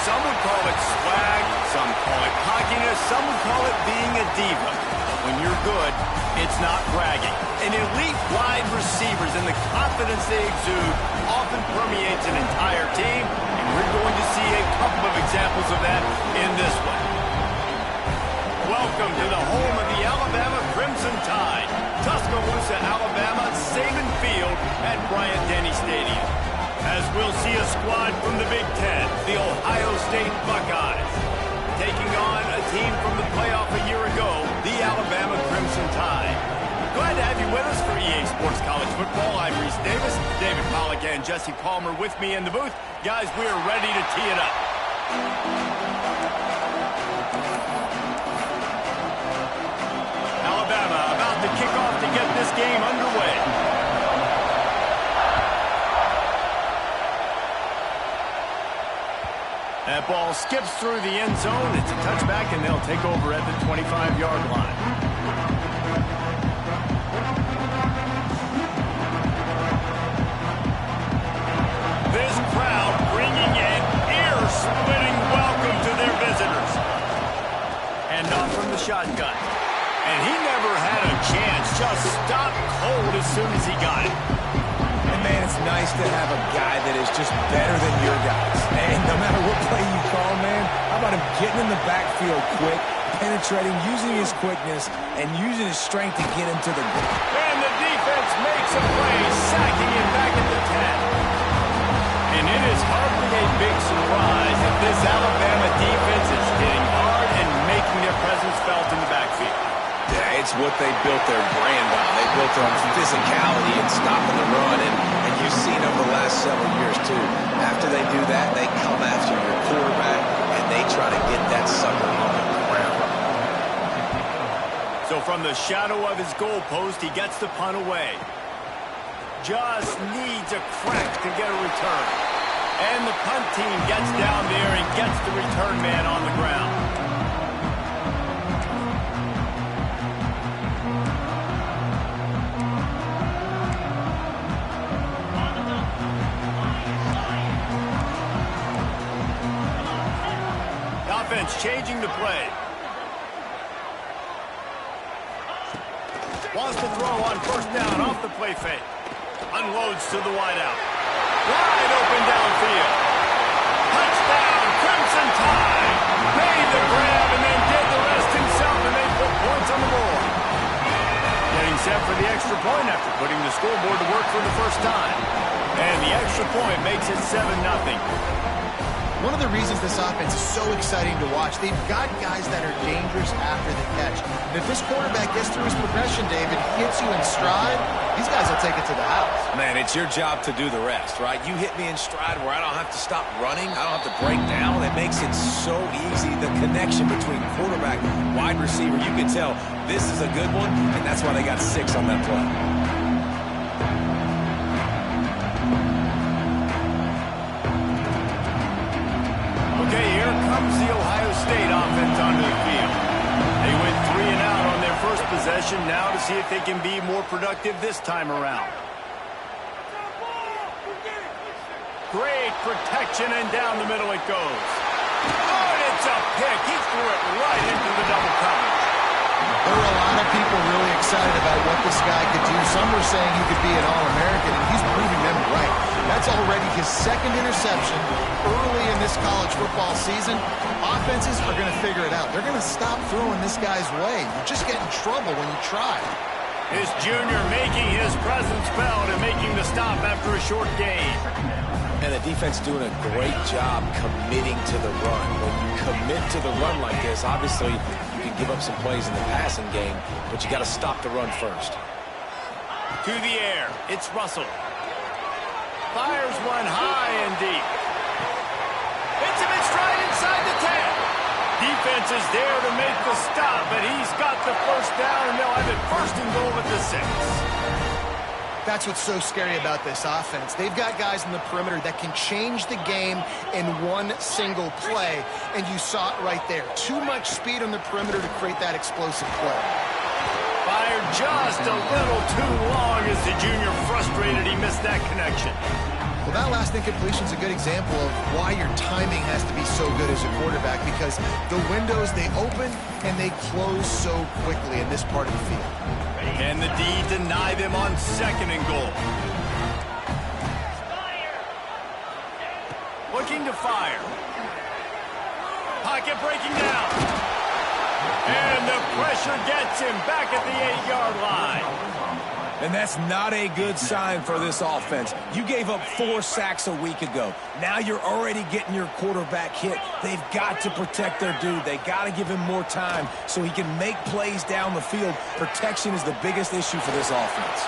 Some would call it swag, some call it cockiness, some would call it being a diva. But when you're good, it's not bragging. An elite wide receivers and the confidence they exude often permeates an entire team, and we're going to see a couple of examples of that in this one. Welcome to the home of the Alabama Crimson Tide, Tuscaloosa, Alabama, Saban Field at Bryant-Denny Stadium. As we'll see a squad from the Big Ten, the Ohio State Buckeyes, taking on a team from the playoff a year ago, the Alabama Crimson Tide. Glad to have you with us for EA Sports College Football. I'm Reese Davis, David Pollack and Jesse Palmer with me in the booth. Guys, we are ready to tee it up. Alabama about to kick off to get this game underway. That ball skips through the end zone. It's a touchback, and they'll take over at the 25-yard line. This crowd bringing an ear-splitting welcome to their visitors. And off from the shotgun. And he never had a chance. Just stopped cold as soon as he got it. And, man, it's nice to have a guy that is just better than your guys. And no matter what play you call, man, how about him getting in the backfield quick, penetrating, using his quickness, and using his strength to get him to the goal. And the defense makes a play, sacking him back at the 10. And it is hardly a big surprise that this Alabama defense is hitting hard and making their presence felt in the backfield. Yeah, it's what they built their brand on. They built it on physicality and stopping the run, and you've seen over the last several years, too. After they do that, they come after your quarterback, and they try to get that sucker on the ground. So from From the shadow of his goalpost, he gets the punt away. Just needs a crack to get a return. And the punt team gets down there and gets the return man on the ground. The offense changing the play. Wants to throw on first down off the play fake. Unloads to the wideout. Wide open downfield. Touchdown, Crimson Tide. Made the grab and then did the rest himself, and they put points on the board. Getting set for the extra point after putting the scoreboard to work for the first time. And the extra point makes it 7-0. One of the reasons this offense is so exciting to watch, they've got guys that are dangerous after the catch. And if this quarterback gets through his progression, David, hits you in stride, these guys will take it to the house. Man, it's your job to do the rest, right? You hit me in stride where I don't have to stop running. I don't have to break down. It makes it so easy. The connection between quarterback, wide receiver, you can tell this is a good one, and that's why they got 6 on that play. The Ohio State offense onto the field. They went 3 and out on their first possession, now to see if they can be more productive this time around. Great protection, and down the middle it goes. Oh, and it's a pick. He threw it right into the double coverage. There were a lot of people really excited about what this guy could do. Some were saying he could be an All-American, and he's proving them right. That's already his 2nd interception early in this college football season. Offenses are going to figure it out. They're going to stop throwing this guy's way. You just get in trouble when you try. This junior making his presence felt and making the stop after a short gain. And the defense doing a great job committing to the run. When you commit to the run like this, obviously you can give up some plays in the passing game, but you got to stop the run first. To the air, it's Russell. Fires one high and deep. Hits him in stride inside the 10. Defense is there to make the stop, but he's got the first down, and they'll have it 1st and goal at the 6. That's what's so scary about this offense. They've got guys in the perimeter that can change the game in one single play, and you saw it right there. Too much speed on the perimeter to create that explosive play. Fired just a little too long as the junior frustrated he missed that connection. Well, that last incompletion is a good example of why your timing has to be so good as a quarterback, because the windows, they open and they close so quickly in this part of the field. And the D deny them on 2nd and goal. Looking to fire. Pocket breaking down. And the pressure gets him back at the 8-yard line. And that's not a good sign for this offense. You gave up 4 sacks a week ago. Now you're already getting your quarterback hit. They've got to protect their dude. They got to give him more time so he can make plays down the field. Protection is the biggest issue for this offense.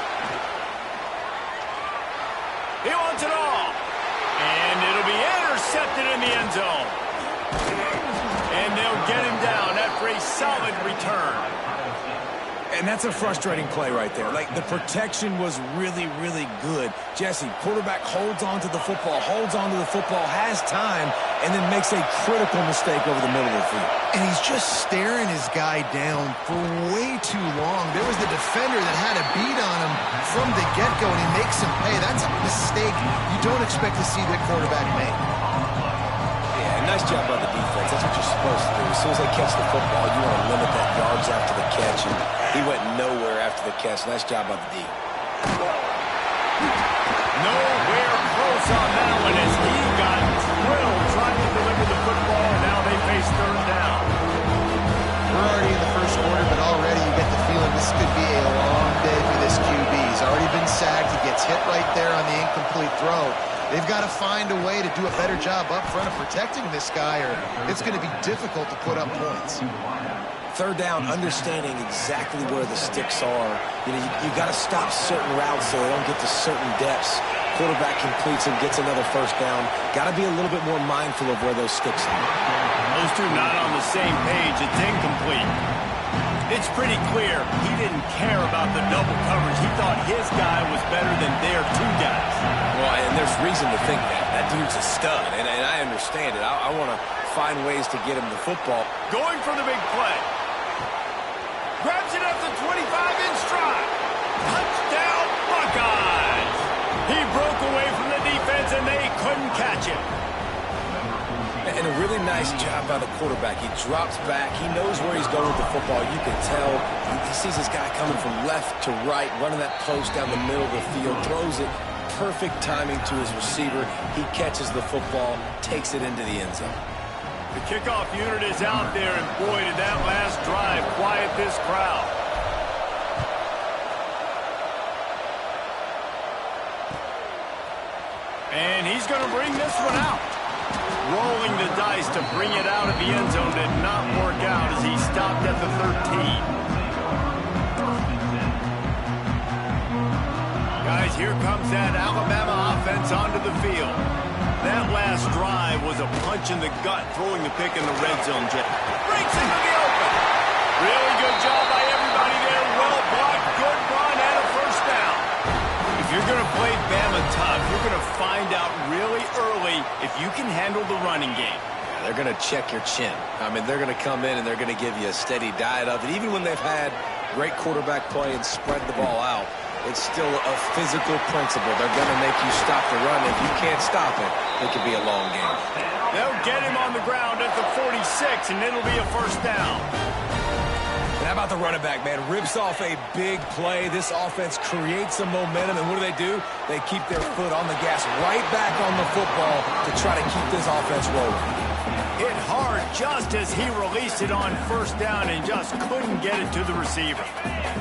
He wants it all. And it'll be intercepted in the end zone. And they'll get him down after a solid return. And that's a frustrating play right there. Like, the protection was really, really good. Jesse, quarterback holds on to the football, has time, and then makes a critical mistake over the middle of the field. And he's just staring his guy down for way too long. There was the defender that had a beat on him from the get-go, and he makes him pay. That's a mistake you don't expect to see the quarterback make. Nice job by the defense. That's what you're supposed to do. As soon as they catch the football, you want to limit that yards after the catch. And he went nowhere after the catch. Nice job by the D. Nowhere close on that one as he got drilled trying to deliver the football, and now they face 3rd down. We're already in the first quarter, but already you get the feeling this could be a long day for this QB. He's already been sacked. He gets hit right there on the incomplete throw. They've got to find a way to do a better job up front of protecting this guy, or it's going to be difficult to put up points. 3rd down, understanding exactly where the sticks are. You know, you got to stop certain routes so they don't get to certain depths quarterback completes and gets another first down, got to be a little bit more mindful of where those sticks are. Those two not on the same page. It's incomplete. It's pretty clear he didn't care about the double coverage. He thought his guy was better than their two guys. Well, and there's reason to think that. That dude's a stud, and I understand it. I want to find ways to get him the football. Going for the big play. Grabs it up the 25 in stride. Touchdown, Buckeyes! He broke away from the defense, and they couldn't catch him. And a really nice job by the quarterback. He drops back. He knows where he's going with the football. You can tell. He sees this guy coming from left to right, running that post down the middle of the field, throws it. Perfect timing to his receiver. He catches the football, takes it into the end zone. The kickoff unit is out there, and boy, did that last drive quiet this crowd. And he's going to bring this one out. Rolling the dice to bring it out of the end zone did not work out as he stopped at the 13. Guys, here comes that Alabama offense onto the field. That last drive was a punch in the gut, throwing the pick in the red zone. Breaks into the open. Really good job by everybody there. Well blocked, good run, and a first down. If you're going to play Bama tough, you're going to find out really early if you can handle the running game. Yeah, they're going to check your chin. I mean, they're going to come in and they're going to give you a steady diet of it. Even when they've had great quarterback play and spread the ball out, it's still a physical principle. They're going to make you stop the run. If you can't stop it, it could be a long game. They'll get him on the ground at the 46, and it'll be a first down. And how about the running back, man? Rips off a big play. This offense creates some momentum, and what do? They keep their foot on the gas right back on the football to try to keep this offense rolling. Hit hard just as he released it on first down and just couldn't get it to the receiver.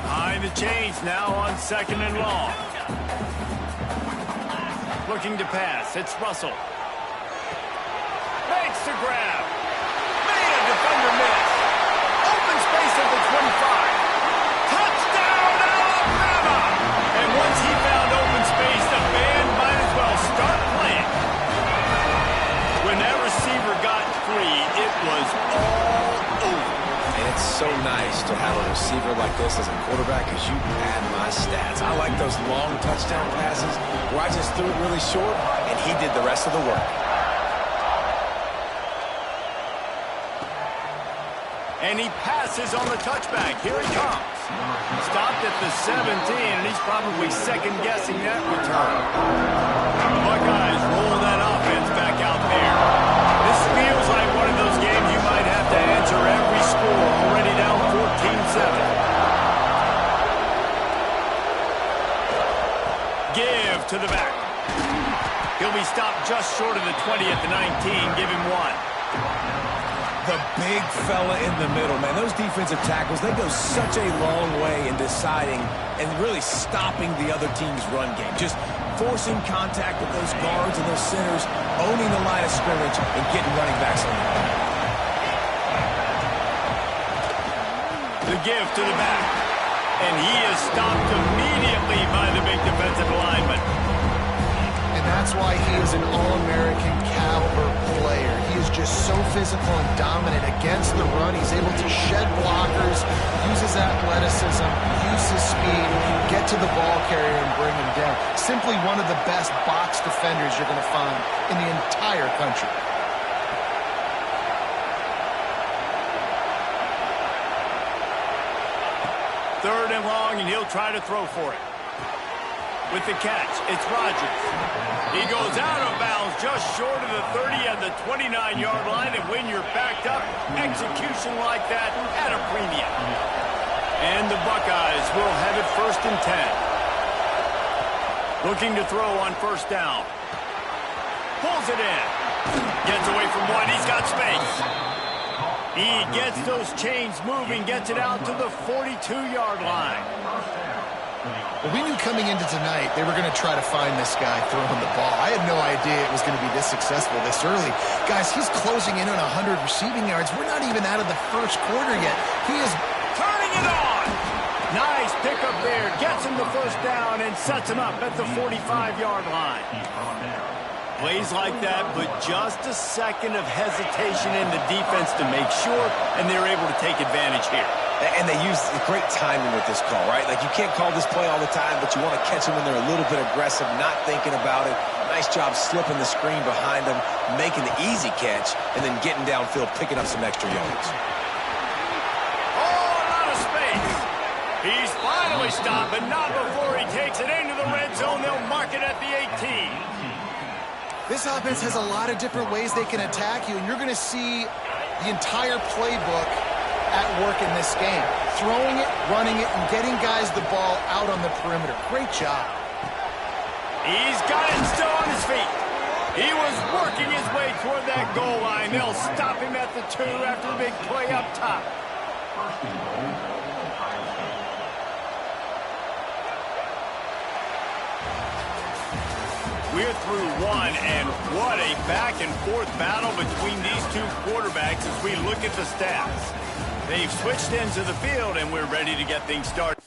Behind the chains now on second and long. Looking to pass. It's Russell. Makes the grab. Made a defender miss. Open space at the 25. Touchdown, Alabama! And once he found open space, the band might as well start playing. When that receiver got free, it was all over. And it's so nice to have a receiver like this as a quarterback because you pad my stats. I like those long touchdown passes where I just threw it really short and he did the rest of the work. And he passes on the touchback. Here he comes. Stopped at the 17, and he's probably second-guessing that return. The Buckeyes roll that offense back out there. This feels like one of those games you might have to answer every score, already down 14-7. Give to the back. He'll be stopped just short of the 20 at the 19. Give him one. The big fella in the middle, man. Those defensive tackles, they go such a long way in deciding and really stopping the other team's run game. Just forcing contact with those guards and those centers, owning the line of scrimmage, and getting running backs on the ground. The give to the back. And he is stopped immediately by the big defensive lineman. And that's why he is an All-American caliber player. He is just so physical and dominant against the run. He's able to shed blockers, use his athleticism, use his speed, get to the ball carrier and bring him down. Simply one of the best box defenders you're going to find in the entire country. Third and long, and he'll try to throw for it. With the catch, it's Rodgers. He goes out of bounds just short of the 30 and the 29-yard line, and when you're backed up, execution like that at a premium. And the Buckeyes will have it first and 10. Looking to throw on first down. Pulls it in. Gets away from one. He's got space. He gets those chains moving, gets it out to the 42-yard line. Well, we knew coming into tonight they were going to try to find this guy throwing the ball. I had no idea it was going to be this successful this early. Guys, he's closing in on 100 receiving yards. We're not even out of the first quarter yet. He is turning it on. Nice pickup there. Gets him the first down and sets him up at the 45-yard line. Plays like that, but just a second of hesitation in the defense to make sure, and they're able to take advantage here. And they use great timing with this call, right? Like, you can't call this play all the time, but you want to catch them when they're a little bit aggressive, not thinking about it. Nice job slipping the screen behind them, making the easy catch, and then getting downfield, picking up some extra yards. Oh, a lot of space. He's finally stopped, but not before he takes it into the red zone. They'll mark it at the 18. This offense has a lot of different ways they can attack you, and you're going to see the entire playbook at work in this game. Throwing it, running it, and getting guys the ball out on the perimeter. Great job. He's got it still on his feet. He was working his way toward that goal line. They'll stop him at the 2 after the big play up top. We're through one, and what a back-and-forth battle between these two quarterbacks as we look at the stats. They've switched ends of the field, and we're ready to get things started.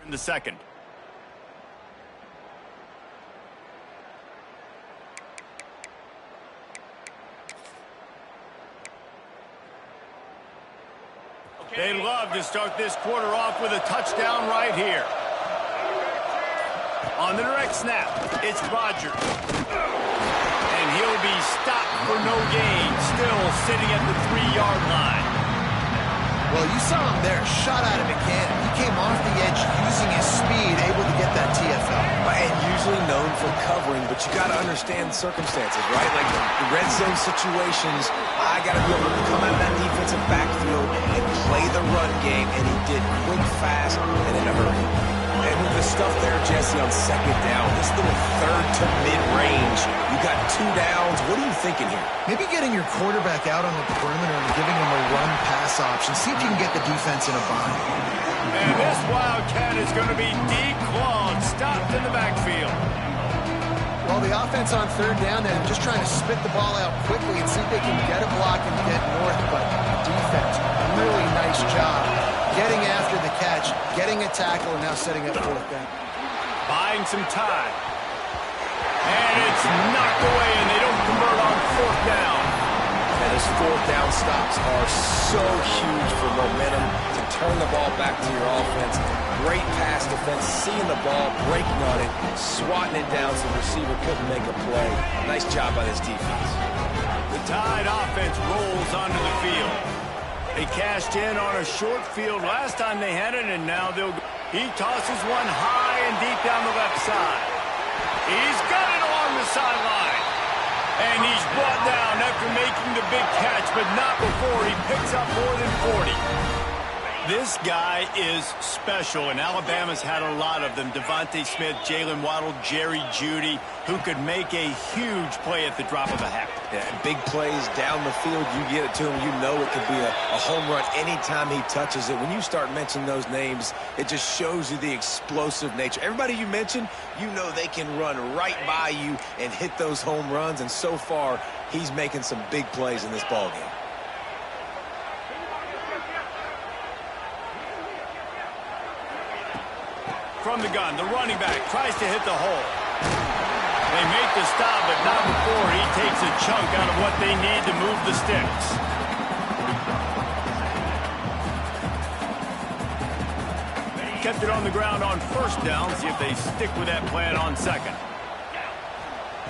In the second. They love to start this quarter off with a touchdown right here. On the direct snap, it's Rodgers. And he'll be stopped for no gain, still sitting at the 3-yard line. Well, you saw him there, shot out of a cannon. He came off the edge using his speed, able to get that TFL. And usually known for covering, but you got to understand the circumstances, right? Like the red zone situations, I got to be able to come out of that defensive backfield and play the run game, and he did quick, fast, and in a hurry. And with the stuff there, Jesse, on second down, this little third to mid-range, you got 2 downs. What are you thinking here? Maybe getting your quarterback out on the perimeter and giving him a run-pass option. See if you can get the defense in a bind. And this Wildcat is going to be declawed, stopped in the backfield. Well, the offense on third down then just trying to spit the ball out quickly and see if they can get a block and get north. But defense, really nice job getting after the catch getting a tackle, and now setting up fourth down. Buying some time. And it's knocked away, and they don't convert on fourth down. And those fourth down stops are so huge for momentum to turn the ball back to your offense. Great pass defense, seeing the ball, breaking on it, swatting it down so the receiver couldn't make a play. Nice job by this defense. The Tide offense rolls onto the field. They cashed in on a short field last time they had it, and now they'll go. He tosses one high and deep down the left side. He's got it along the sideline. And he's brought down after making the big catch, but not before he picks up more than 40. This guy is special, and Alabama's had a lot of them. Devontae Smith, Jalen Waddle, Jerry Jeudy, who could make a huge play at the drop of a hat. Yeah, big plays down the field, you get it to him, you know it could be a home run anytime he touches it. When you start mentioning those names, it just shows you the explosive nature. Everybody you mentioned, you know they can run right by you and hit those home runs, and so far, he's making some big plays in this ballgame. From the gun, the running back tries to hit the hole. They make the stop, but not before he takes a chunk out of what they need to move the sticks. Kept it on the ground on first down. See if they stick with that plan on second.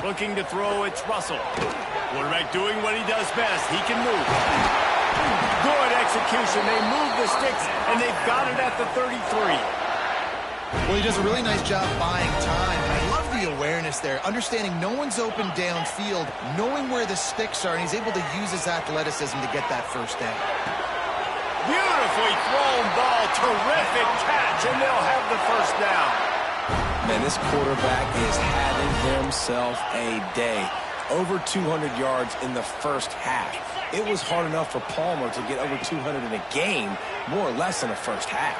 Looking to throw, it's Russell. Quarterback doing what he does best. He can move. Good execution. They move the sticks, and they've got it at the 33. Well, he does a really nice job buying time. I love the awareness there, understanding no one's open downfield, knowing where the sticks are, and he's able to use his athleticism to get that first down. Beautifully thrown ball, terrific catch, and they'll have the first down. Man, this quarterback is having himself a day. Over 200 yards in the first half. It was hard enough for Palmer to get over 200 in a game, more or less in the first half.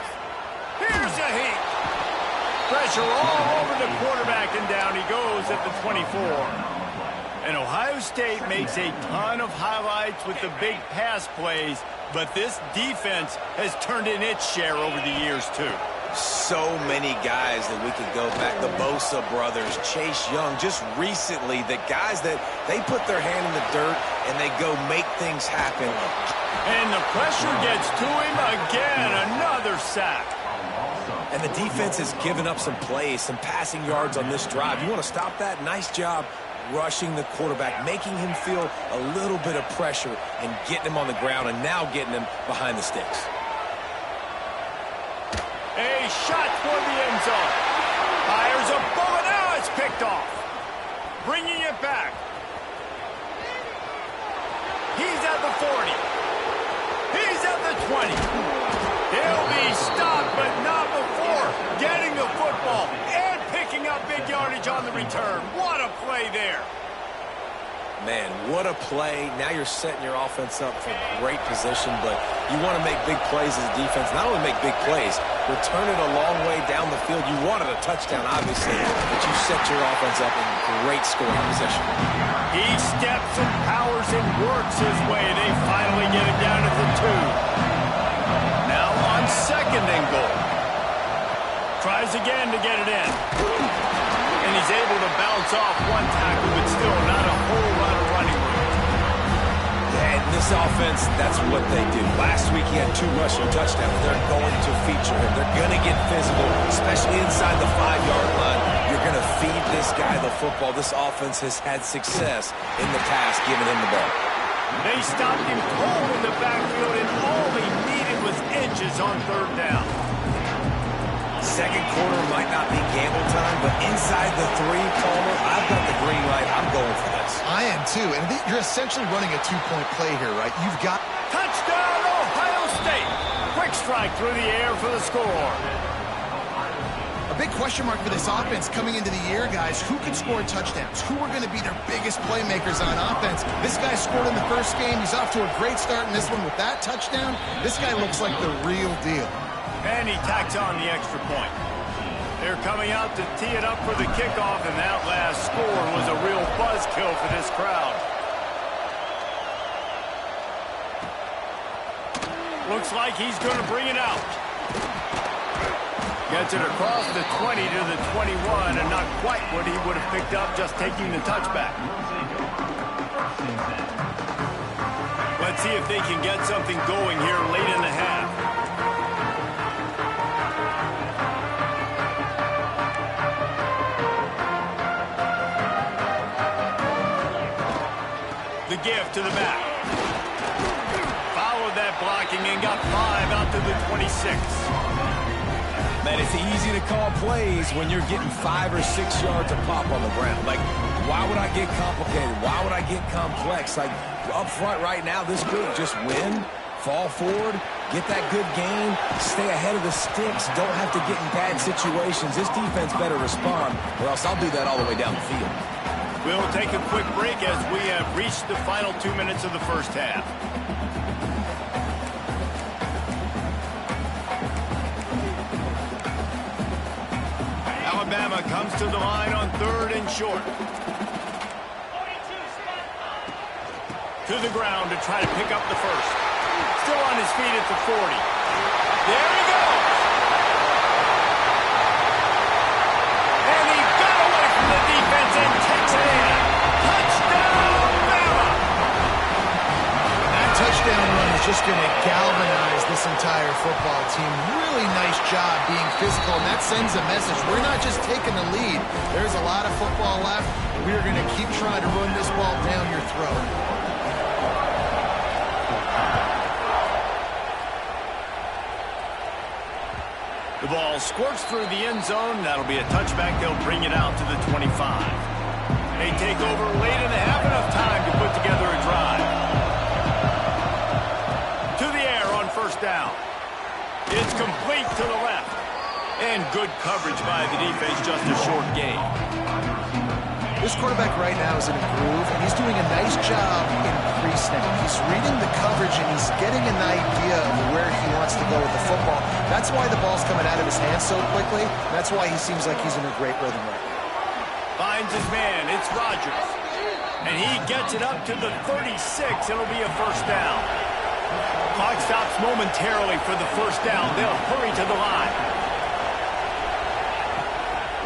Here's a heat. Pressure all over the quarterback, and down he goes at the 24. And Ohio State makes a ton of highlights with the big pass plays, but this defense has turned in its share over the years, too. So many guys that we could go back. The Bosa brothers, Chase Young, just recently, the guys that they put their hand in the dirt and they go make things happen. And the pressure gets to him again, another sack. And the defense has given up some plays, some passing yards on this drive. You want to stop that? Nice job rushing the quarterback, making him feel a little bit of pressure and getting him on the ground and now getting him behind the sticks. A shot toward the end zone. Fires a bullet. Now it's picked off. Bringing it back. He's at the 40. He's at the 20. He'll be stopped, but not before getting the football and picking up big yardage on the return. What a play there. Man, what a play. Now you're setting your offense up for great position, but you want to make big plays as a defense. Not only make big plays, return it a long way down the field. You wanted a touchdown, obviously, but you set your offense up in great scoring position. He steps and powers and works his way. They finally get it down at the 2. Now on second and goal. Tries again to get it in. And he's able to bounce off one tackle, but still not a whole lot of running room. And this offense, that's what they do. Last week he had 2 rushing touchdowns. They're going to feature him. They're going to get physical, especially inside the 5-yard line. You're going to feed this guy the football. This offense has had success in the past giving him the ball. They stopped him cold in the backfield, and all he needed was inches on third down. Second quarter might not be gamble time, but inside the 3, Palmer, I've got the green light. I'm going for this. I am too, and you're essentially running a 2-point play here, right? You've got... Touchdown, Ohio State! Quick strike through the air for the score. A big question mark for this offense coming into the year, guys. Who can score touchdowns? Who are going to be their biggest playmakers on offense? This guy scored in the first game. He's off to a great start in this one with that touchdown. This guy looks like the real deal. And he tacks on the extra point. They're coming out to tee it up for the kickoff, and that last score was a real buzzkill for this crowd. Looks like he's going to bring it out. Gets it across the 20 to the 21, and not quite what he would have picked up just taking the touchback. Let's see if they can get something going here late in the half. The give to the back. Followed that blocking and got 5 out to the 26. Man, it's easy to call plays when you're getting 5 or 6 yards of pop on the ground. Like, why would I get complicated? Why would I get complex? Like, up front right now, this group just win, fall forward, get that good gain, stay ahead of the sticks, don't have to get in bad situations. This defense better respond, or else I'll do that all the way down the field. We'll take a quick break as we have reached the final 2 minutes of the first half. Alabama comes to the line on 3rd and short. To the ground to try to pick up the first. Still on his feet at the 40. There he goes! And he got away from the defense and takes it in. Touchdown, Bama! That touchdown run is just going to galvanize this entire football team. Really nice job being physical, and that sends a message. We're not just taking the lead. There's a lot of football left. We're going to keep trying to run this ball down your throat. The ball squirts through the end zone. That'll be a touchback. They'll bring it out to the 25. They take over late in the half, enough time to put together a drive. To the air on 1st down. It's complete to the left. And good coverage by the defense, just a short gain. This quarterback right now is in a groove, and he's doing a nice job in pre-snap. He's reading the coverage, and he's getting an idea of where he wants to go with the football. That's why the ball's coming out of his hands so quickly. That's why he seems like he's in a great rhythm right now. Finds his man. It's Rodgers. And he gets it up to the 36. It'll be a 1st down. Clock stops momentarily for the 1st down. They'll hurry to the line.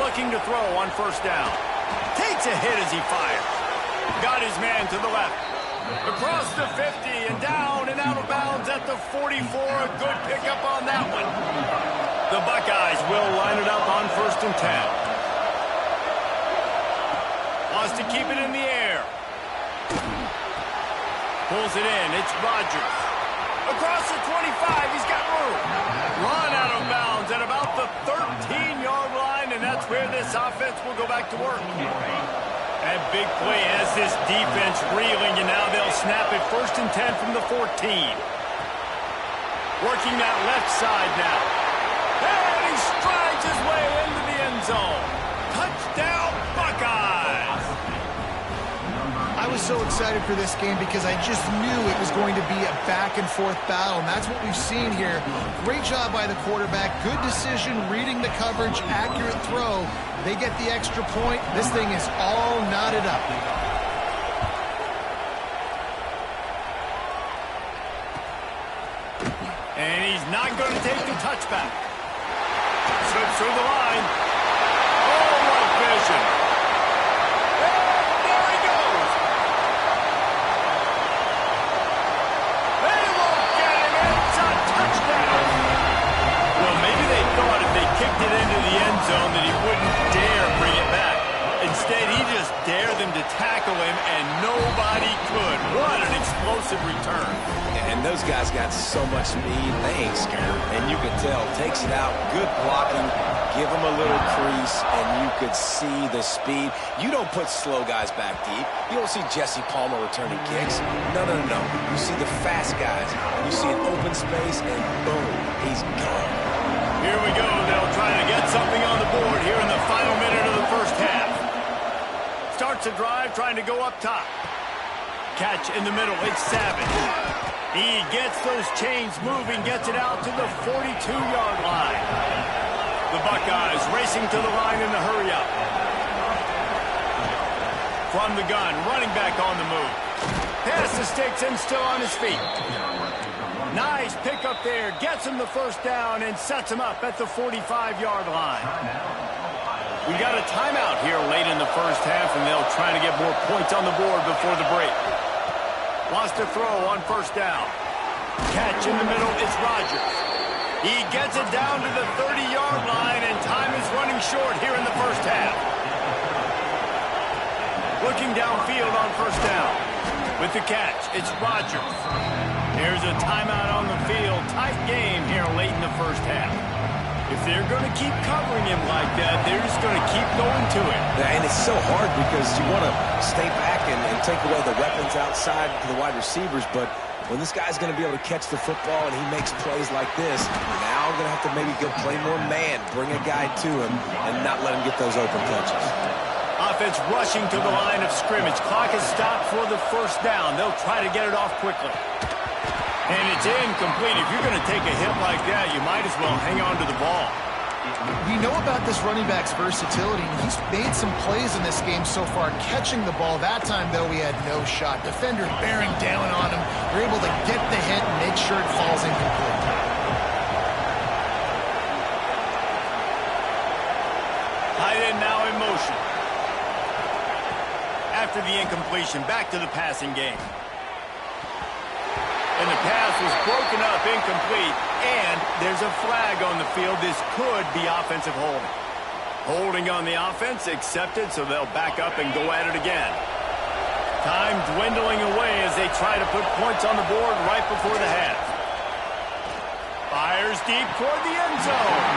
Looking to throw on 1st down. Takes a hit as he fires. Got his man to the left. Across the 50 and down and out of bounds at the 44. A good pickup on that one. The Buckeyes will line it up on 1st and 10. Wants to keep it in the air. Pulls it in. It's Rodgers. Across the 25. He's got room. Run out of bounds at about the 13-yard line, and that's where this offense will go back to work. That big play has this defense reeling, and now they'll snap it 1st and 10 from the 14. Working that left side now. And he strides his way into the end zone. Touchdown, Buckeyes! I was so excited for this game because I just knew it was going to be a back-and-forth battle, and that's what we've seen here. Great job by the quarterback. Good decision, reading the coverage, accurate throw. They get the extra point. This thing is all knotted up. And he's not going to take the touchback. Slips through the line. Oh, what vision. And there he goes. They won't get him. It's a touchdown. Well, maybe they thought if they kicked it into the end zone that he wouldn't dare bring it back. Instead, he just dared them to tackle him, and nobody could. What an explosive return. And those guys got so much speed, they ain't scared. And you can tell, takes it out, good blocking, give them a little crease, and you could see the speed. You don't put slow guys back deep. You don't see Jesse Palmer returning kicks. No. You see the fast guys. You see an open space, and boom, he's gone. Here we go. They'll try to get something on the board here in the final minute of the first half. Starts a drive trying to go up top. Catch in the middle. It's Savage. He gets those chains moving, gets it out to the 42-yard line. The Buckeyes racing to the line in the hurry-up. From the gun, running back on the move. Past the sticks and still on his feet. Nice pick up there. Gets him the first down and sets him up at the 45-yard line. We got a timeout here late in the first half, and they'll try to get more points on the board before the break. Wants to throw on first down. Catch in the middle, it's Rodgers. He gets it down to the 30-yard line, and time is running short here in the first half. Looking downfield on first down. With the catch, it's Rodgers. There's a timeout on the field. Tight game here late in the first half. If they're going to keep covering him like that, they're just going to keep going to it. Yeah, and it's so hard because you want to stay back and take away the weapons outside to the wide receivers, but when this guy's going to be able to catch the football and he makes plays like this, now we're going to have to maybe go play more man, bring a guy to him, and not let him get those open touches. Offense rushing to the line of scrimmage. Clock is stopped for the first down. They'll try to get it off quickly. And it's incomplete. If you're going to take a hit like that, you might as well hang on to the ball. We know about this running back's versatility, and he's made some plays in this game so far, catching the ball. That time, though, he had no shot. Defender bearing down on him. They're able to get the hit and make sure it falls incomplete. Tight end now in motion. After the incompletion, back to the passing game. And the pass was broken up, incomplete, and there's a flag on the field. This could be offensive holding. Holding on the offense, accepted, so they'll back up and go at it again. Time dwindling away as they try to put points on the board right before the half. Fires deep toward the end zone.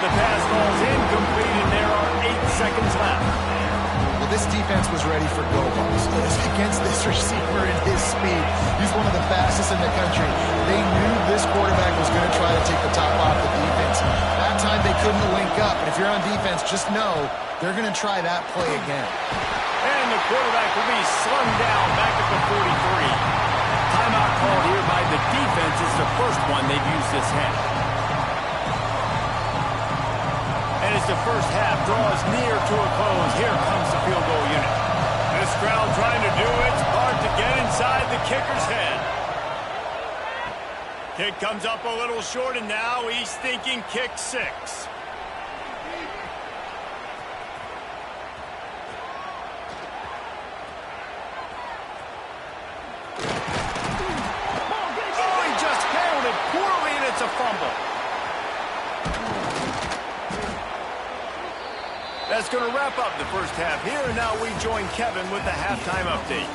The pass falls incomplete, and there are 8 seconds left. This defense was ready for go balls. Against this receiver and his speed, he's one of the fastest in the country. They knew this quarterback was going to try to take the top off the defense. That time they couldn't link up, and if you're on defense, just know they're going to try that play again. And the quarterback will be slung down back at the 43. Timeout called here by the defense. It's the first one they've used this half. And as the first half draws near to a close, here comes the field goal unit. This crowd trying to do its part to get inside the kicker's head. Kick comes up a little short, and now he's thinking kick 6. Oh, he just handled it poorly, and it's a fumble. That's going to wrap up the first half here, and now we join Kevin with the halftime update.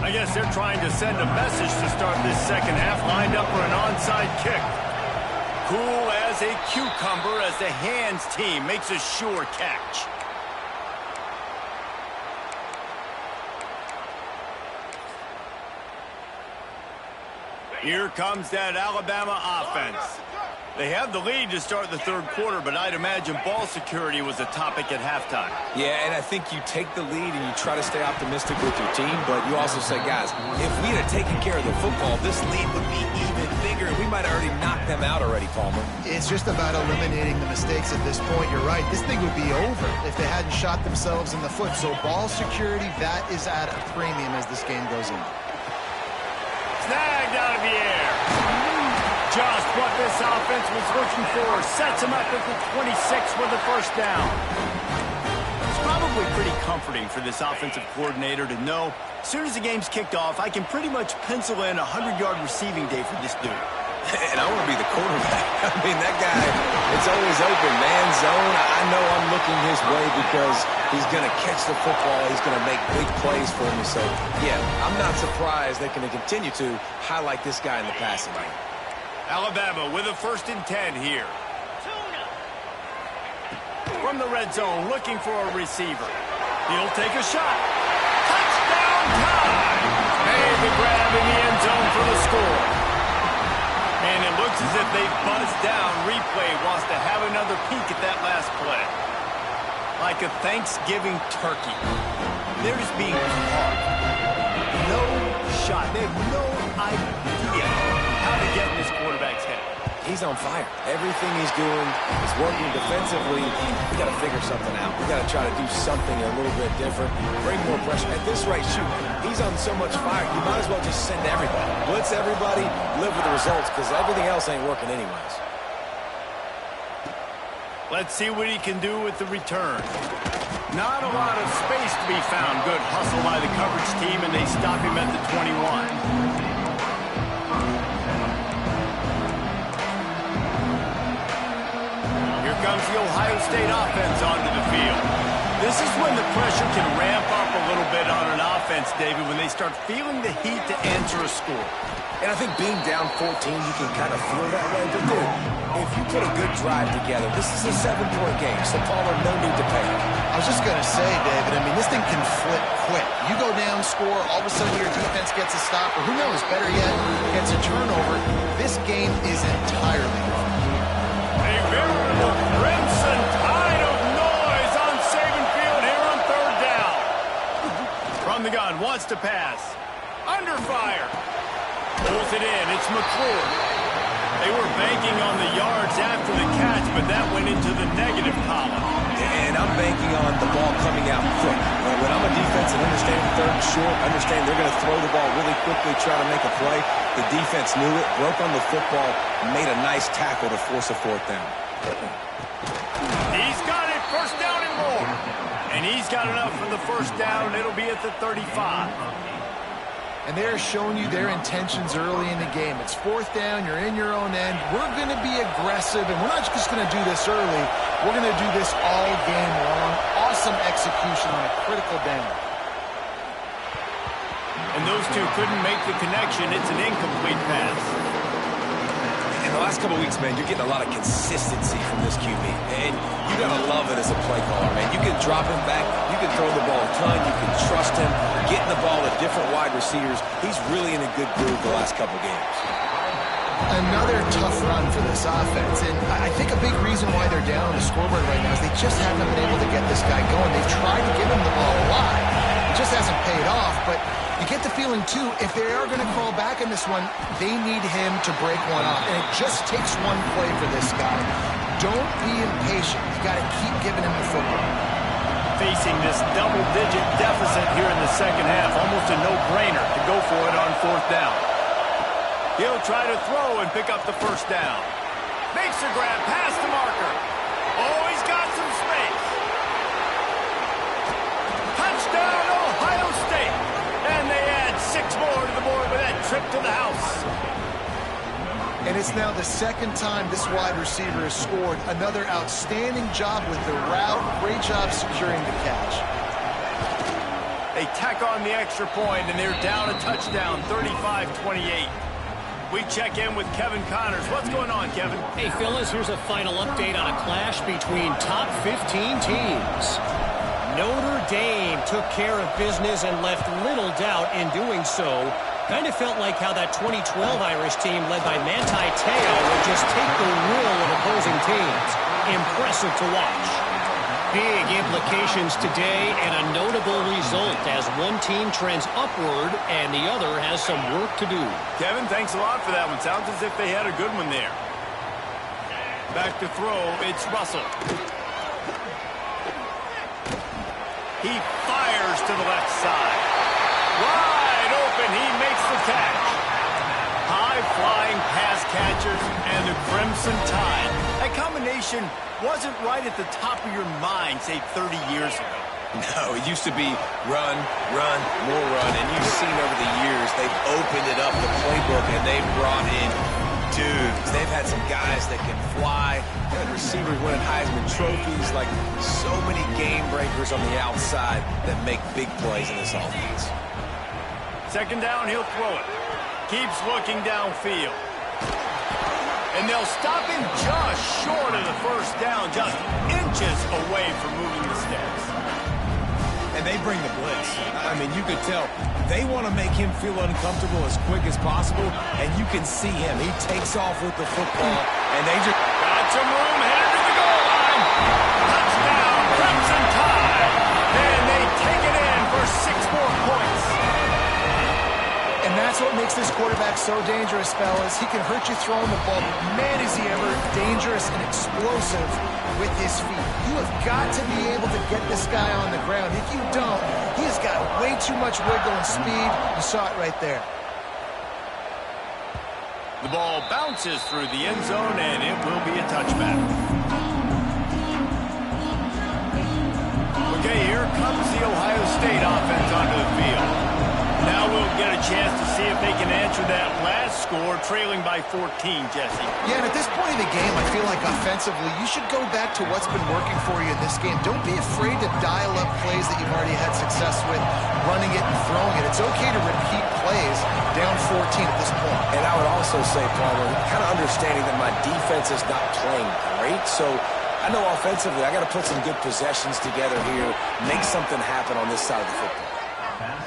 I guess they're trying to send a message to start this second half, lined up for an onside kick. Cool as a cucumber as the hands team makes a sure catch. Here comes that Alabama offense. They have the lead to start the third quarter, but I'd imagine ball security was a topic at halftime. Yeah, and I think you take the lead and you try to stay optimistic with your team, but you also say, guys, if we had taken care of the football, this lead would be even bigger. We might have already knocked them out already, Palmer. It's just about eliminating the mistakes at this point. You're right. This thing would be over if they hadn't shot themselves in the foot. So ball security, that is at a premium as this game goes on. Snagged out of the air. Just what this offense was looking for. Sets him up at the 26 with the first down. It's probably pretty comforting for this offensive coordinator to know as soon as the game's kicked off, I can pretty much pencil in a 100-yard receiving day for this dude. And I want to be the quarterback. I mean, that guy, it's always open, man, zone. I know I'm looking his way because he's going to catch the football. He's going to make big plays for me. So, yeah, I'm not surprised they're going to continue to highlight this guy in the passing game. Alabama with a 1st and 10 here. From the red zone, looking for a receiver. He'll take a shot. Touchdown time! Made the grab in the end zone for the score. And it looks as if they've buzzed down. Replay wants to have another peek at that last play. Like a Thanksgiving turkey. They're just being caught. No shot. They have no idea how to get in this quarterback's head. He's on fire. Everything he's doing is working defensively. We got to figure something out. We got to try to do something a little bit different. Bring more pressure. At this rate, shoot, he's on so much fire. You might as well just send everybody. Blitz everybody, live with the results, because everything else ain't working anyways. Let's see what he can do with the return. Not a lot of space to be found. Good hustle by the coverage team, and they stop him at the 21. Here comes the Ohio State offense onto the field. This is when the pressure can ramp up a little bit on an offense, David, when they start feeling the heat to answer a score. And I think being down 14, you can kind of feel that way. But, dude, if you put a good drive together, this is a 7-point game, so Pollard, no need to panic. I was just going to say, David, I mean, this thing can flip quick. You go down, score, all of a sudden your defense gets a stop, or who knows, better yet, gets a turnover. This game is entirely different. A veritable crimson tide of noise on Saban Field here on third down. From the gun, wants to pass. Under fire. Pulls it in. It's McClure. They were banking on the yards after the catch, but that went into the negative column. And I'm banking on the ball coming out quick. When I'm a defense and understand third and short, understand they're going to throw the ball really quickly, try to make a play. The defense knew it, broke on the football, made a nice tackle to force a fourth down. He's got it, first down and more. And he's got enough for the first down. It'll be at the 35. And they're showing you their intentions early in the game. It's fourth down. You're in your own end. We're going to be aggressive, and we're not just going to do this early. We're going to do this all game long. Awesome execution on a critical down. And those two couldn't make the connection. It's an incomplete pass. In the last couple of weeks, man, you're getting a lot of consistency from this QB. And you got to love it as a play caller, man. You can drop him back. You can throw the ball a ton. You can trust him. Getting the ball to different wide receivers. He's really in a good groove the last couple games. Another tough run for this offense. And I think a big reason why they're down on the scoreboard right now is they just haven't been able to get this guy going. They've tried to give him the ball a lot. It just hasn't paid off. But you get the feeling, too, if they are going to crawl back in this one, they need him to break one off. And it just takes one play for this guy. Don't be impatient. You got to keep giving him the football. Facing this double-digit deficit here in the second half, almost a no-brainer to go for it on fourth down. He'll try to throw and pick up the first down. Makes a grab past the marker. Oh, he's got some space. Touchdown, Ohio State. And they add 6 more to the board with that trip to the house. And it's now the second time this wide receiver has scored. Another outstanding job with the route. Great job securing the catch. They tack on the extra point, and they're down a touchdown, 35-28. We check in with Kevin Connors. What's going on, Kevin? Hey, fellas, here's a final update on a clash between top 15 teams. Notre Dame took care of business and left little doubt in doing so. Kind of felt like how that 2012 Irish team led by Manti Te'o would just take the will of opposing teams. Impressive to watch. Big implications today and a notable result as one team trends upward and the other has some work to do. Kevin, thanks a lot for that one. Sounds as if they had a good one there. Back to throw, it's Russell. He fires to the left side. Wide open, he makes the catch. High-flying pass catchers and the Crimson Tide. That combination wasn't right at the top of your mind, say, 30 years ago. No, it used to be run, run, more run. And you've seen over the years, they've opened it up, the playbook, and they've brought in dudes. They've had some guys that can fly. They've had receivers winning Heisman trophies, like so many game breakers on the outside that make big plays in this offense. Second down, he'll throw it. Keeps looking downfield. And they'll stop him just short of the first down, just inches away from moving the sticks. And they bring the blitz. I mean, you could tell they want to make him feel uncomfortable as quick as possible, and you can see him. He takes off with the football, and they just got some room, headed to the goal line. Touchdown, Crimson Tide. And they take it in for 6 more points. And that's what makes this quarterback quarterback so dangerous, fellas. He can hurt you throwing the ball. Man, is he ever dangerous and explosive with his feet. You have got to be able to get this guy on the ground. If you don't, he has got way too much wiggle and speed. You saw it right there. The ball bounces through the end zone, and it will be a touchback. Okay, here comes the Ohio State offense onto the field. Now we'll get a chance to see if they can answer that last score, trailing by 14, Jesse. Yeah, and at this point in the game, I feel like offensively, you should go back to what's been working for you in this game. Don't be afraid to dial up plays that you've already had success with, running it and throwing it. It's okay to repeat plays down 14 at this point. And I would also say, Palmer, kind of understanding that my defense is not playing great, so I know offensively I got to put some good possessions together here, make something happen on this side of the football.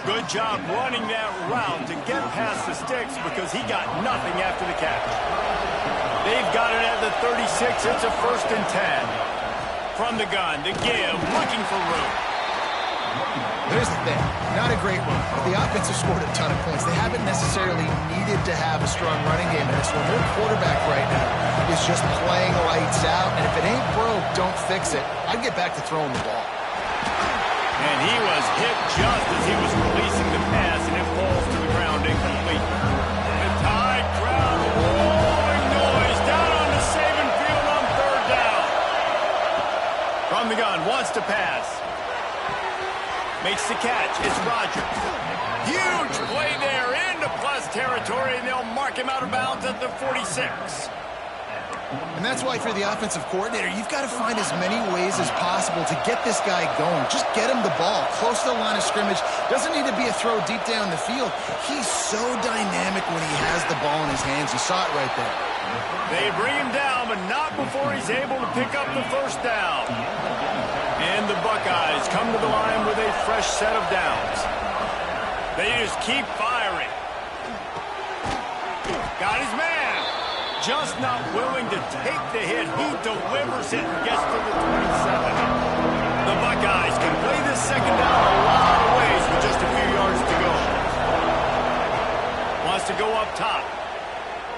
Good job running that route to get past the sticks because he got nothing after the catch. They've got it at the 36. It's a 1st and 10. From the gun, to give, looking for room. Here's the thing. Not a great run, but the offense has scored a ton of points. They haven't necessarily needed to have a strong running game in this one. Their quarterback right now is just playing lights out, and if it ain't broke, don't fix it. I'd get back to throwing the ball. And he was hit just as he was releasing the pass, and it falls to the ground incomplete. The Tide crowd roaring noise down on the Saban field on 3rd down. From the gun, wants to pass. Makes the catch. It's Rodgers. Huge play there into plus territory, and they'll mark him out of bounds at the 46. And that's why, if you're the offensive coordinator, you've got to find as many ways as possible to get this guy going. Just get him the ball close to the line of scrimmage. Doesn't need to be a throw deep down the field. He's so dynamic when he has the ball in his hands. You saw it right there. They bring him down, but not before he's able to pick up the 1st down. And the Buckeyes come to the line with a fresh set of downs. They just keep firing. Got his man. Just not willing to take the hit. He delivers it and gets to the 27. The Buckeyes can play this 2nd down a lot of ways with just a few yards to go. Wants to go up top.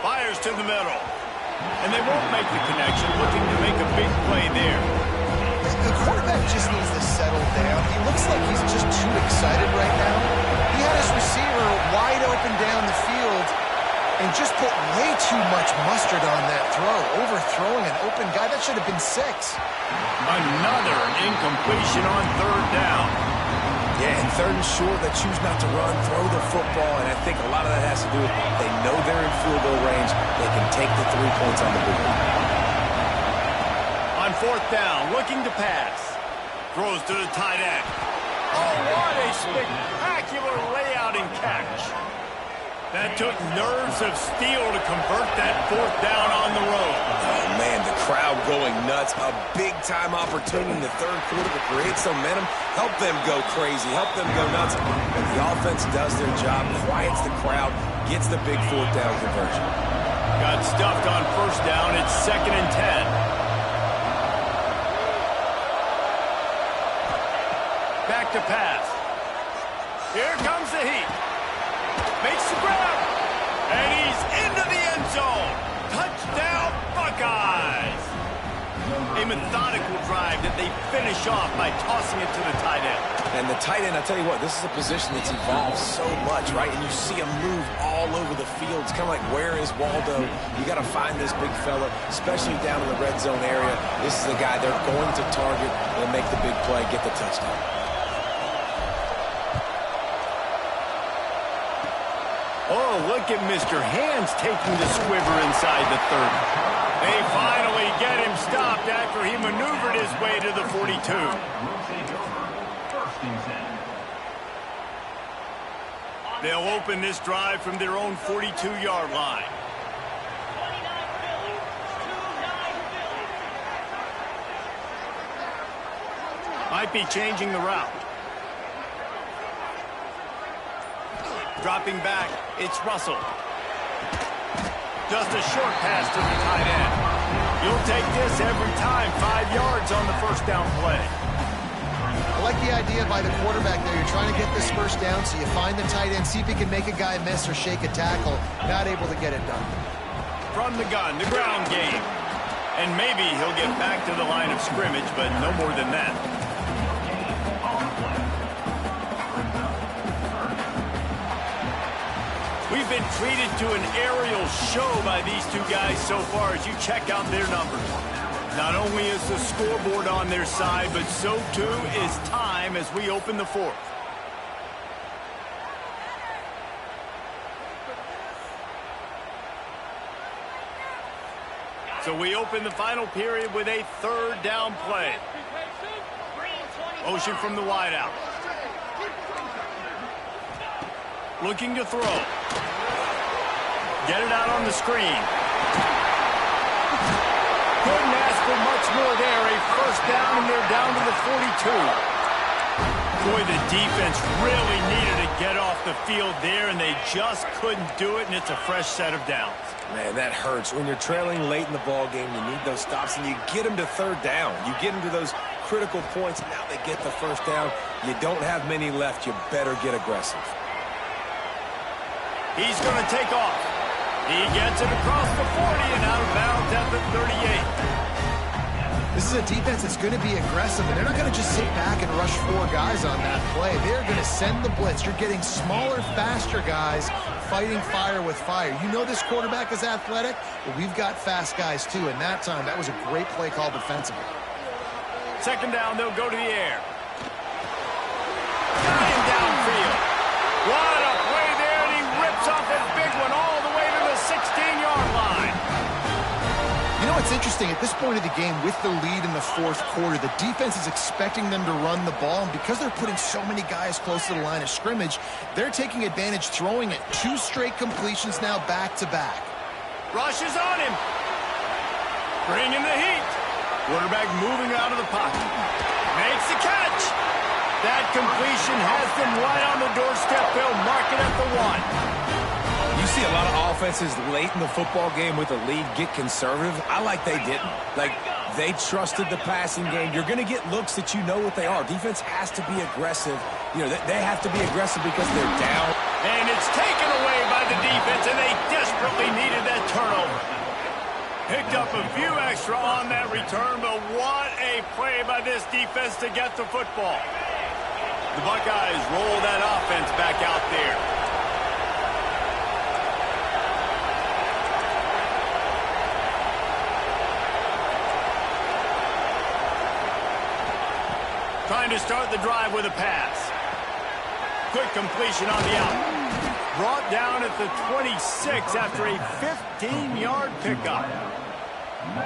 Fires to the middle. And they won't make the connection, looking to make a big play there. The quarterback just needs to settle down. He looks like he's just too excited right now. He had his receiver wide open down the field and just put way too much mustard on that throw, overthrowing an open guy. That should have been 6. Another incompletion on 3rd down. Yeah, and 3rd and short, they choose not to run, throw the football, and I think a lot of that has to do with they know they're in field goal range. They can take the 3 points on the board. On 4th down, looking to pass. Throws to the tight end. Oh, what a spectacular layout and catch. That took nerves of steel to convert that 4th down on the road. Oh, man, the crowd going nuts. A big-time opportunity in the 3rd quarter to create some momentum. Help them go crazy. Help them go nuts. And the offense does their job, quiets the crowd, gets the big 4th down conversion. Got stuffed on 1st down. It's 2nd and 10. Back to pass. Here comes the heat. Makes the grab. And he's into the end zone. Touchdown, Buckeyes. A methodical drive that they finish off by tossing it to the tight end. And the tight end, I tell you what, this is a position that's evolved so much, right? And you see him move all over the field. It's kind of like, where is Waldo? You got to find this big fella, especially down in the red zone area. This is the guy they're going to target and make the big play, get the touchdown. Oh, look at Mr. Hands taking the squiver inside the 30. They finally get him stopped after he maneuvered his way to the 42. They'll open this drive from their own 42-yard line. Might be changing the route. Dropping back, it's Russell. Just a short pass to the tight end. You'll take this every time. 5 yards on the 1st down play. I like the idea by the quarterback there. You're trying to get this first down, so you find the tight end, see if he can make a guy miss or shake a tackle. Not able to get it done. From the gun, the ground game. And maybe he'll get back to the line of scrimmage, but no more than that. We've been treated to an aerial show by these two guys so far as you check out their numbers. Not only is the scoreboard on their side, but so too is time as we open the fourth. So we open the final period with a third down play. Motion from the wideout. Looking to throw. Get it out on the screen. Couldn't ask for much more there. A first down, and they're down to the 42. Boy, the defense really needed to get off the field there, and they just couldn't do it, and it's a fresh set of downs. Man, that hurts. When you're trailing late in the ball game, you need those stops, and you get them to third down. You get them to those critical points, and now they get the first down. You don't have many left. You better get aggressive. He's going to take off. He gets it across the 40 and out of bounds at the 38. This is a defense that's going to be aggressive, and they're not going to just sit back and rush four guys on that play. They're going to send the blitz. You're getting smaller, faster guys fighting fire with fire. You know this quarterback is athletic, but we've got fast guys too, and that time, that was a great play call defensively. Second down, they'll go to the air. Got him downfield. What a play there, and he rips off a big one all the way to the 16-yard line. You know what's interesting? At this point of the game, with the lead in the fourth quarter, the defense is expecting them to run the ball, and because they're putting so many guys close to the line of scrimmage, they're taking advantage, throwing it. 2 straight completions now back-to-back. Rush is on him. Bringing the heat. Quarterback moving out of the pocket. Makes the catch. That completion has them right on the doorstep. They'll mark it at the 1. You see a lot of offenses late in the football game with a lead get conservative. I like they didn't. Like, they trusted the passing game. You're going to get looks that you know what they are. Defense has to be aggressive. You know, they have to be aggressive because they're down. And it's taken away by the defense, and they desperately needed that turnover. Picked up a few extra on that return, but what a play by this defense to get the football. The Buckeyes roll that offense back out there. Trying to start the drive with a pass. Quick completion on the out. Brought down at the 26 after a 15-yard pickup.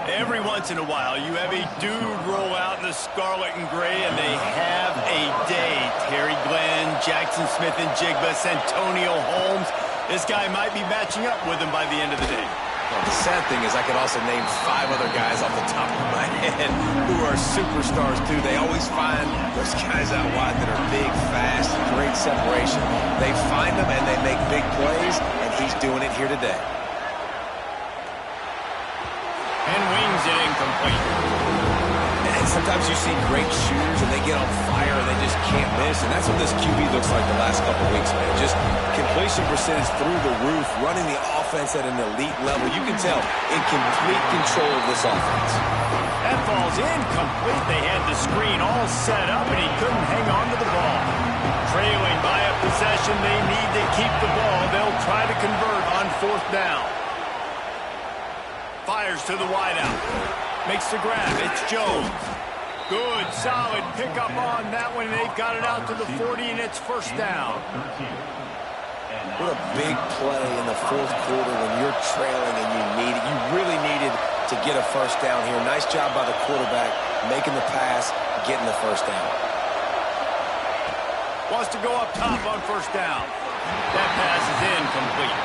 Every once in a while, you have a dude roll out in the scarlet and gray, and they have a day. Terry Glenn, Jackson Smith and Jigba, Santonio Holmes. This guy might be matching up with him by the end of the day. Well, the sad thing is I could also name 5 other guys off the top of my head who are superstars, too. They always find those guys out wide that are big, fast, great separation. They find them, and they make big plays, and he's doing it here today. And wings it incomplete. And sometimes you see great shooters, and they get on fire, and they just can't miss. And that's what this QB looks like the last couple weeks, man. Just completion percentage through the roof, running the offense at an elite level. You can tell in complete control of this offense. That ball's incomplete. They had the screen all set up, and he couldn't hang on to the ball. Trailing by a possession, they need to keep the ball. They'll try to convert on 4th down. Fires to the wideout. Makes the grab. It's Jones. Good, solid pickup on that one. They've got it out to the 40, and it's first down. What a big play in the fourth quarter when you're trailing and you really needed to get a first down here. Nice job by the quarterback, making the pass, getting the first down. Wants to go up top on first down. That pass is incomplete.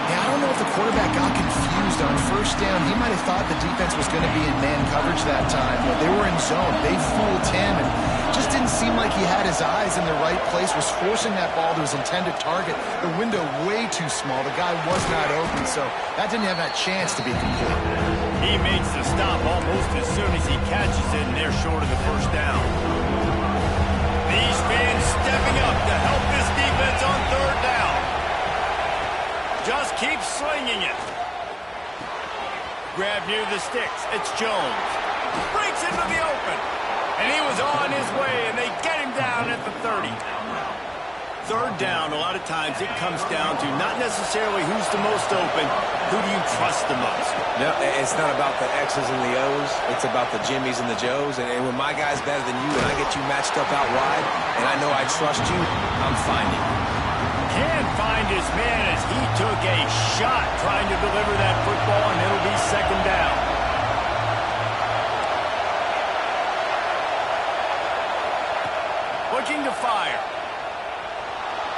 Yeah, I don't know if the quarterback got confused on first down. He might have thought the defense was going to be in man coverage that time, but they were in zone. They fooled him, and just didn't seem like he had his eyes in the right place, was forcing that ball to his intended target. The window way too small. The guy was not open, so that didn't have that chance to be complete. He makes the stop almost as soon as he catches it, and they're short of the first down. slinging it. Grab near the sticks. It's Jones. Breaks into the open. And he was on his way, and they get him down at the 30. Third down, a lot of times it comes down to not necessarily who's the most open, who do you trust the most? No, it's not about the X's and the O's. It's about the Jimmies and the Joes. And when my guy's better than you and I get you matched up out wide, and I know I trust you, I'm finding you. Can't find his man as he took a shot trying to deliver that football, and it'll be second down. Looking to fire.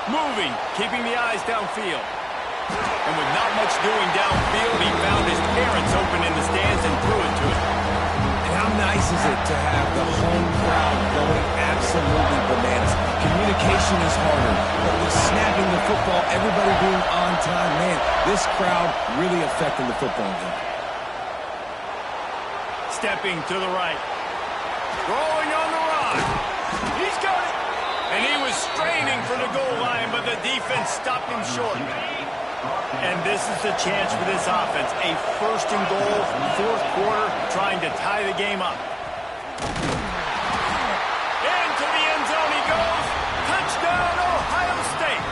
Moving, keeping the eyes downfield. And with not much doing downfield, he found his parents open in the stands and threw it to him. And how nice is it to have the home crowd going absolutely bananas? Communication is harder, but with snapping the football, everybody being on time, man, this crowd really affecting the football game. Stepping to the right. Rolling on the run. He's got it. And he was straining for the goal line, but the defense stopped him short. And this is the chance for this offense. A first and goal, fourth quarter, trying to tie the game up. Into the end zone he goes. Touchdown, Ohio State.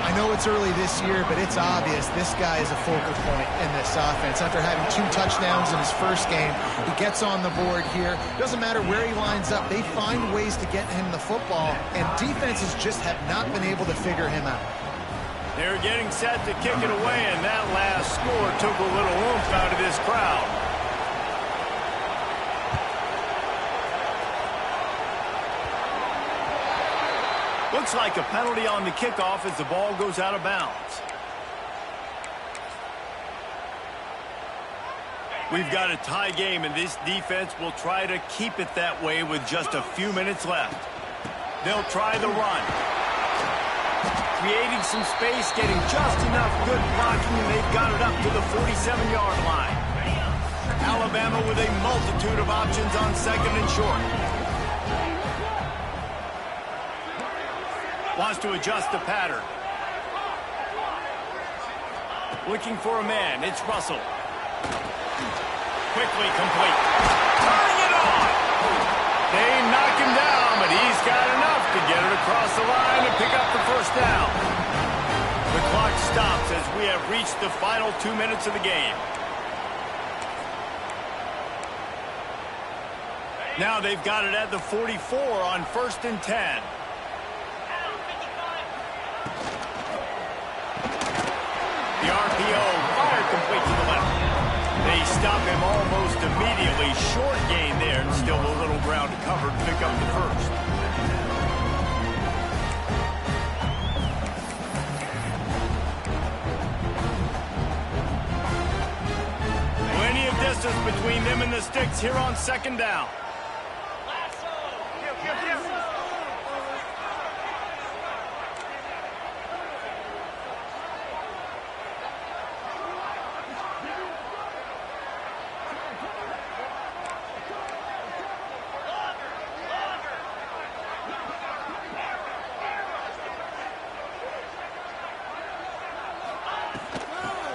I know it's early this year, but it's obvious this guy is a focal point in this offense. After having 2 touchdowns in his first game, he gets on the board here. Doesn't matter where he lines up. They find ways to get him the football, and defenses just have not been able to figure him out. They're getting set to kick it away, and that last score took a little oomph out of this crowd. Looks like a penalty on the kickoff as the ball goes out of bounds. We've got a tie game, and this defense will try to keep it that way with just a few minutes left. They'll try the run. Creating some space, getting just enough good blocking, and they've got it up to the 47-yard line. Alabama with a multitude of options on second and short. Wants to adjust the pattern. Looking for a man. It's Russell. Quickly complete. Turning it on. They knock him down, but he's got enough to get it across the line and pick up the first down. The clock stops as we have reached the final 2 minutes of the game. Now they've got it at the 44 on 1st and 10. The RPO, fire complete to the left. They stop him almost immediately. Short gain there, and still a little ground to cover to pick up the first. Plenty of distance between them and the sticks here on second down.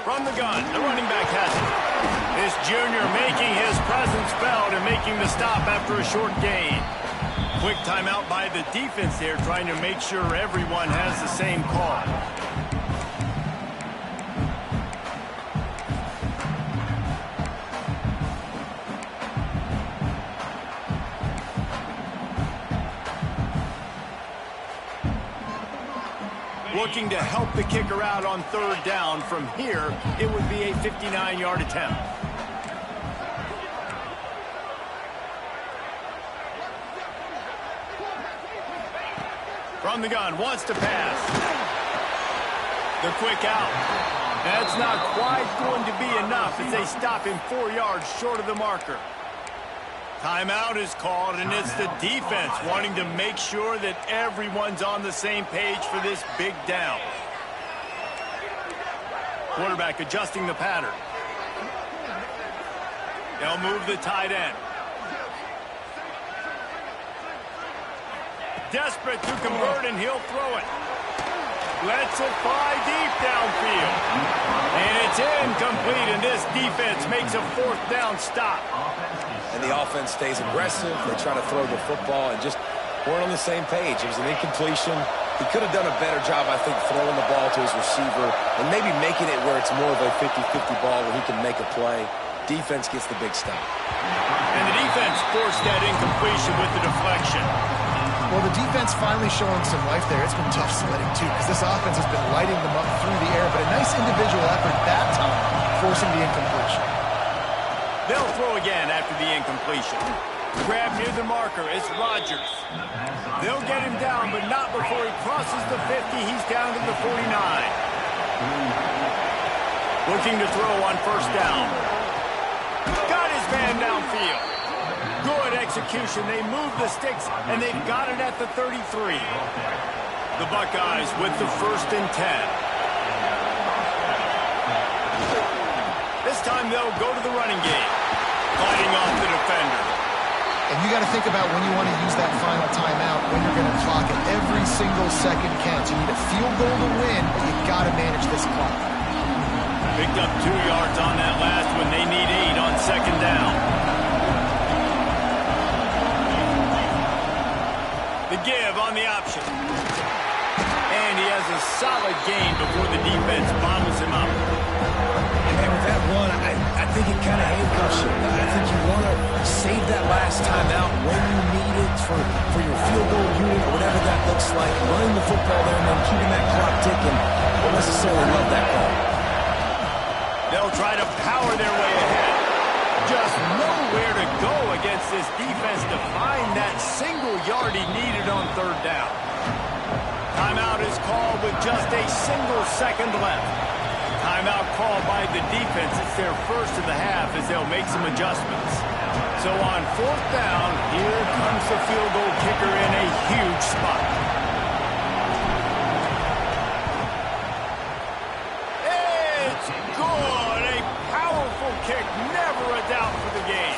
From the gun, the running back has it. This junior making his presence felt and making the stop after a short gain. Quick timeout by the defense there, trying to make sure everyone has the same call. Looking to help the kicker out on third down. From here, it would be a 59-yard attempt. From the gun, wants to pass. The quick out. That's not quite going to be enough as they stop him 4 yards short of the marker. Timeout is called, and it's the defense wanting to make sure that everyone's on the same page for this big down. Quarterback adjusting the pattern. They'll move the tight end. Desperate to convert, and he'll throw it. Lets it fly deep downfield. And it's incomplete, and this defense makes a 4th down stop. And the offense stays aggressive. They try to throw the football and just weren't on the same page. It was an incompletion. He could have done a better job, I think, throwing the ball to his receiver and maybe making it where it's more of a 50-50 ball where he can make a play. Defense gets the big stop. And the defense forced that incompletion with the deflection. Well, the defense finally showing some life there. It's been tough sledding, too, because this offense has been lighting them up through the air, but a nice individual effort that time, forcing the incompletion. They'll throw again after the incompletion. Grab near the marker. It's Rodgers. They'll get him down, but not before he crosses the 50. He's down to the 49. Looking to throw on 1st down. Got his man downfield. Good execution. They move the sticks, and they've got it at the 33. The Buckeyes with the 1st and 10. This time they'll go to the running game. Fighting off the defender. And you got to think about when you want to use that final timeout, when you're going to clock it. Every single second counts. You need a field goal to win, but you got to manage this clock. Picked up 2 yards on that last one. They need 8 on 2nd down. The give on the option. And he has a solid gain before the defense bottles him up. And with that run, I think it kind of handcuffs you. I think you want to save that last time out when you need it for your field goal unit or whatever that looks like. Running the football there and then keeping that clock ticking. Don't necessarily love that call. They'll try to power their way ahead. Just nowhere to go against this defense to find that single yard he needed on 3rd down. Timeout is called with just a single second left. Timeout called by the defense. It's their 1st of the half as they'll make some adjustments. So on 4th down, here comes the field goal kicker in a huge spot. It's good. A powerful kick. Never a doubt for the game.